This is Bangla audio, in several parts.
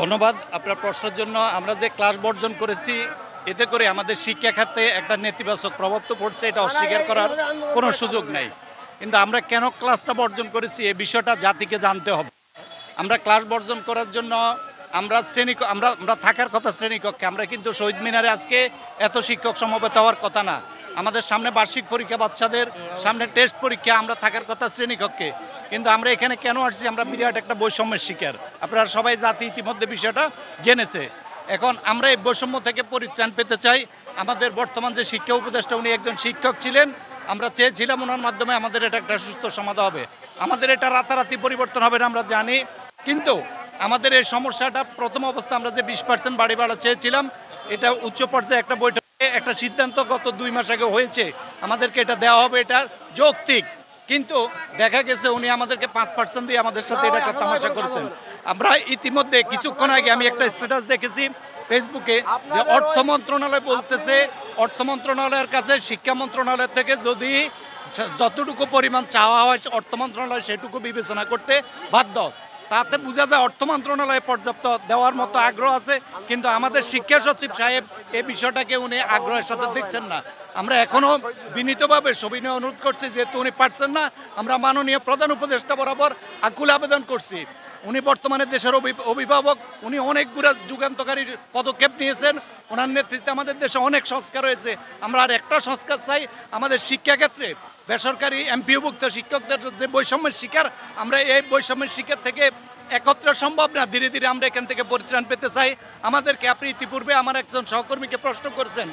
ধন্যবাদ আপনার প্রশ্নের জন্য। আমরা যে ক্লাস বর্জন করেছি, এতে করে আমাদের শিক্ষা খাতে একটা নেতিবাচক প্রভাব তো পড়ছে, এটা অস্বীকার করার কোনো সুযোগ নাই। কিন্তু আমরা কেন ক্লাসটা বর্জন করেছি এই বিষয়টা জাতিকে জানতে হবে। আমরা ক্লাস বর্জন করার জন্য আমরা থাকার কথা শ্রেণীকক্ষে, আমরা কিন্তু শহীদ মিনারে আজকে এত শিক্ষক সমবেত হওয়ার কথা না। আমাদের সামনে বার্ষিক পরীক্ষা, বাচ্চাদের সামনে টেস্ট পরীক্ষা, আমরা থাকার কথা শ্রেণীকক্ষে। কিন্তু আমরা এখানে কেন আসছি? আমরা বিরাট একটা বৈষম্যের শিকার। আপনারা সবাই জাতি ইতিমধ্যে বিষয়টা জেনেছে। এখন আমরা এই বৈষম্য থেকে পরিত্রাণ পেতে চাই। আমাদের বর্তমান যে শিক্ষা উপদেষ্টা, উনি একজন শিক্ষক ছিলেন। আমরা চেয়েছিলাম ওনার মাধ্যমে আমাদের এটা একটা সুস্থ সমাধান হবে। আমাদের এটা রাতারাতি পরিবর্তন হবে না আমরা জানি, কিন্তু আমাদের এই সমস্যাটা প্রথম অবস্থা আমরা যে 20% বাড়ি বাড়া চেয়েছিলাম, এটা উচ্চ পর্যায়ে একটা বৈঠকে একটা সিদ্ধান্ত গত 2 মাস আগে হয়েছে, আমাদেরকে এটা দেওয়া হবে, এটা যৌক্তিক। কিন্তু দেখা গেছে উনি আমাদেরকে 5% দিয়ে আমাদের সাথে এটা একটা তামাশা করেছেন। আমরা ইতিমধ্যে কিছুক্ষণ আগে আমি একটা স্ট্যাটাস দেখেছি ফেসবুকে, যে অর্থ মন্ত্রণালয় বলতেছে, অর্থ মন্ত্রণালয়ের কাছে শিক্ষা মন্ত্রণালয় থেকে যদি যতটুকু পরিমাণ চাওয়া হয় অর্থ মন্ত্রণালয় সেটুকু বিবেচনা করতে বাধ্য। তাতে বোঝা যায় অর্থ মন্ত্রণালয়ে পর্যাপ্ত দেওয়ার মতো আগ্রহ আছে, কিন্তু আমাদের শিক্ষা সচিব সাহেব এই বিষয়টাকে উনি আগ্রহের সাথে দেখছেন না। আমরা এখনো বিনীতভাবে সবিনয় অনুরোধ করছি, যেহেতু উনি পারছেন না, আমরা মাননীয় প্রধান উপদেষ্টা বরাবর আকুল আবেদন করছি। উনি বর্তমানে দেশের অভিভাবক, উনি অনেকগুলো যুগান্তকারী পদক্ষেপ নিয়েছেন। ওনার নেতৃত্বে আমাদের দেশে অনেক সংস্কার হয়েছে। আমরা আর একটা সংস্কার চাই, আমাদের শিক্ষাক্ষেত্রে বেসরকারি এমপিওভুক্ত শিক্ষকদের যে বৈষম্যের শিকার, আমরা এই বৈষম্যের শিকার থেকে একত্রে সম্ভব না, ধীরে ধীরে আমরা এখান থেকে পরিত্রাণ পেতে চাই। আমাদেরকে, আপনি ইতিপূর্বে আমার একজন সহকর্মীকে প্রশ্ন করেছেন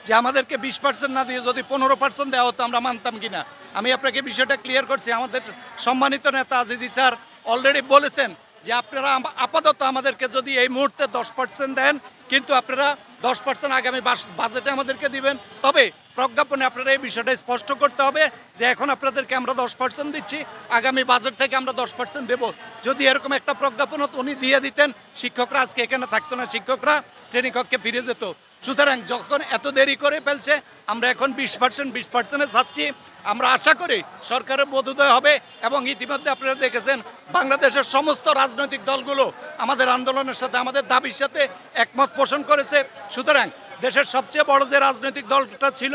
যে আমাদেরকে 20% না দিয়ে যদি 15% দেওয়া হতো আমরা মানতাম কিনা। আমি আপনাকে বিষয়টা ক্লিয়ার করছি। আমাদের সম্মানিত নেতা আজিজি স্যার অলরেডি বলেছেন যে আপনারা আপাতত আমাদেরকে যদি এই মুহূর্তে 10% দেন, কিন্তু আপনারা 10% আগামী বাজেটে আমাদেরকে দিবেন। তবে প্রজ্ঞাপনে আপনারা এই বিষয়টা স্পষ্ট করতে হবে যে এখন আপনাদেরকে আমরা 10% দিচ্ছি, আগামী বাজেট থেকে আমরা 10% দেব। যদি এরকম একটা প্রজ্ঞাপন উনি দিয়ে দিতেন, শিক্ষকরা আজকে এখানে থাকতো না, শিক্ষকরা শ্রেণীকক্ষে ফিরে যেত। সুতরাং যখন এত দেরি করে ফেলছে, আমরা এখন 20% চাচ্ছি। আমরা আশা করি সরকারের বোধোদয় হবে, এবং ইতিমধ্যে আপনারা দেখেছেন বাংলাদেশের সমস্ত রাজনৈতিক দলগুলো আমাদের আন্দোলনের সাথে, আমাদের দাবির সাথে একমত পোষণ করেছে। সুতরাং দেশের সবচেয়ে বড় যে রাজনৈতিক দলটা ছিল,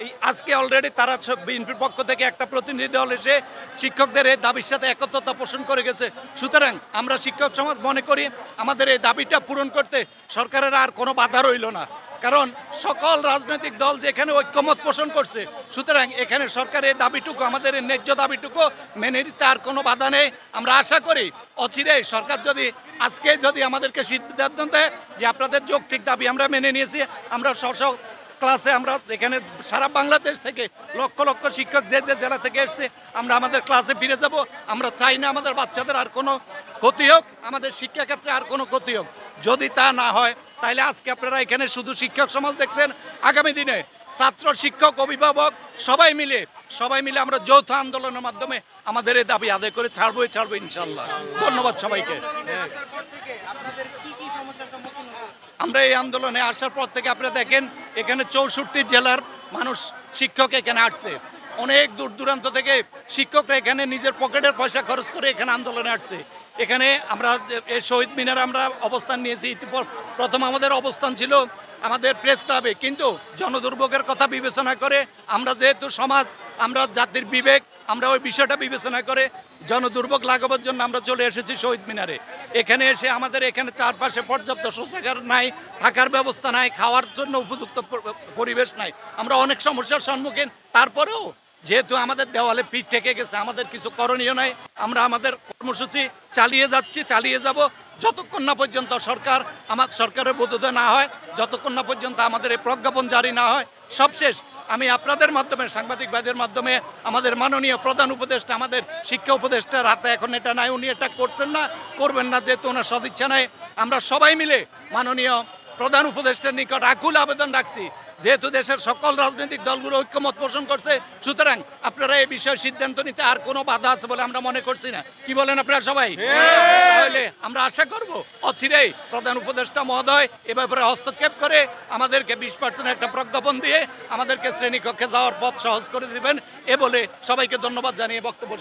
এই আজকে অলরেডি তারা বিএনপির পক্ষ থেকে একটা প্রতিনিধি দল এসে শিক্ষকদের এই দাবির সাথে একত্রতা পোষণ করে গেছে। সুতরাং আমরা শিক্ষক সমাজ মনে করি আমাদের এই দাবিটা পূরণ করতে সরকারের আর কোনো বাধা রইল না, কারণ সকল রাজনৈতিক দল যেখানে ঐক্যমত পোষণ করছে। সুতরাং এখানে সরকারের দাবিটুকু, আমাদের ন্যায্য দাবিটুকু মেনে নিতে আর কোনো বাধা নেই। আমরা আশা করি অচিরেই সরকার যদি আমাদেরকে সিদ্ধান্ত দেয় যে আপনাদের যৌক্তিক দাবি আমরা মেনে নিয়েছি, আমরা ক্লাসে, আমরা এখানে সারা বাংলাদেশ থেকে লক্ষ লক্ষ শিক্ষক যে যে জেলা থেকে এসছে, আমরা আমাদের ক্লাসে ফিরে যাব। আমরা চাই না আমাদের বাচ্চাদের আর কোনো ক্ষতি হোক, আমাদের শিক্ষাক্ষেত্রে আর কোনো ক্ষতি হোক। যদি তা না হয়, তাহলে আজকে আপনারা এখানে শুধু শিক্ষক সমাজ দেখছেন, আগামী দিনে ছাত্র, শিক্ষক, অভিভাবক সবাই মিলে আমরা যৌথ আন্দোলনের মাধ্যমে আমাদের এই দাবি আদায় করে ছাড়বো ইনশাল্লাহ। ধন্যবাদ সবাইকে। আমরা এই আন্দোলনে আসার পর থেকে আপনারা দেখেন এখানে 64 জেলার মানুষ, শিক্ষক এখানে আসছে। অনেক দূর দূরান্ত থেকে শিক্ষকরা এখানে নিজের পকেটের পয়সা খরচ করে এখানে আন্দোলনে আসছে। এখানে আমরা এই শহীদ মিনারে আমরা অবস্থান নিয়েছি। প্রথম আমাদের অবস্থান ছিল আমাদের প্রেস ক্লাবে, কিন্তু জনদুর্ভোগের কথা বিবেচনা করে, আমরা যেহেতু সমাজ, আমরা জাতির বিবেক, আমরা ওই বিষয়টা বিবেচনা করে জনদুর্ভোগ লাঘবের জন্য আমরা চলে এসেছি শহীদ মিনারে। এখানে এসে আমাদের এখানে চারপাশে পর্যাপ্ত শৌচাগার নাই, থাকার ব্যবস্থা নাই, খাওয়ার জন্য উপযুক্ত পরিবেশ নাই, আমরা অনেক সমস্যার সম্মুখীন। তারপরেও যেহেতু আমাদের দেওয়ালে পিঠ ঠেকে গেছে, আমাদের কিছু করণীয় নাই। আমরা আমাদের কর্মসূচি চালিয়ে যাব যতক্ষণ না পর্যন্ত সরকারের বোধোদয় না হয়, যতক্ষণ না পর্যন্ত আমাদের এই প্রজ্ঞাপন জারি না হয়। সবশেষ আমি আপনাদের মাধ্যমে, সাংবাদিক ভাইদের মাধ্যমে, আমাদের মাননীয় প্রধান উপদেষ্টা, আমাদের শিক্ষা উপদেষ্টার হাতে এখন এটা নাই, উনি এটা করবেন না, যেহেতু ওনার সদিচ্ছা নাই। আমরা সবাই মিলে মাননীয় প্রধান উপদেষ্টার নিকট আকুল আবেদন রাখছি, যেহেতু দেশের সকল রাজনৈতিক দলগুলো ঐক্যমত পোষণ করছে, সুতরাং আপনারা এই বিষয়ে সিদ্ধান্ত নিতে আর কোনো বাধা আছে বলে আমরা মনে করছি না। কি বলেন আপনারা সবাই? তাহলে আমরা আশা করব অচিরেই প্রধান উপদেষ্টা মহোদয় এ ব্যাপারে হস্তক্ষেপ করে আমাদেরকে 20% একটা প্রজ্ঞাপন দিয়ে আমাদেরকে শ্রেণীকক্ষে যাওয়ার পথ সহজ করে দিবেন। এ বলে সবাইকে ধন্যবাদ জানিয়ে বক্তব্য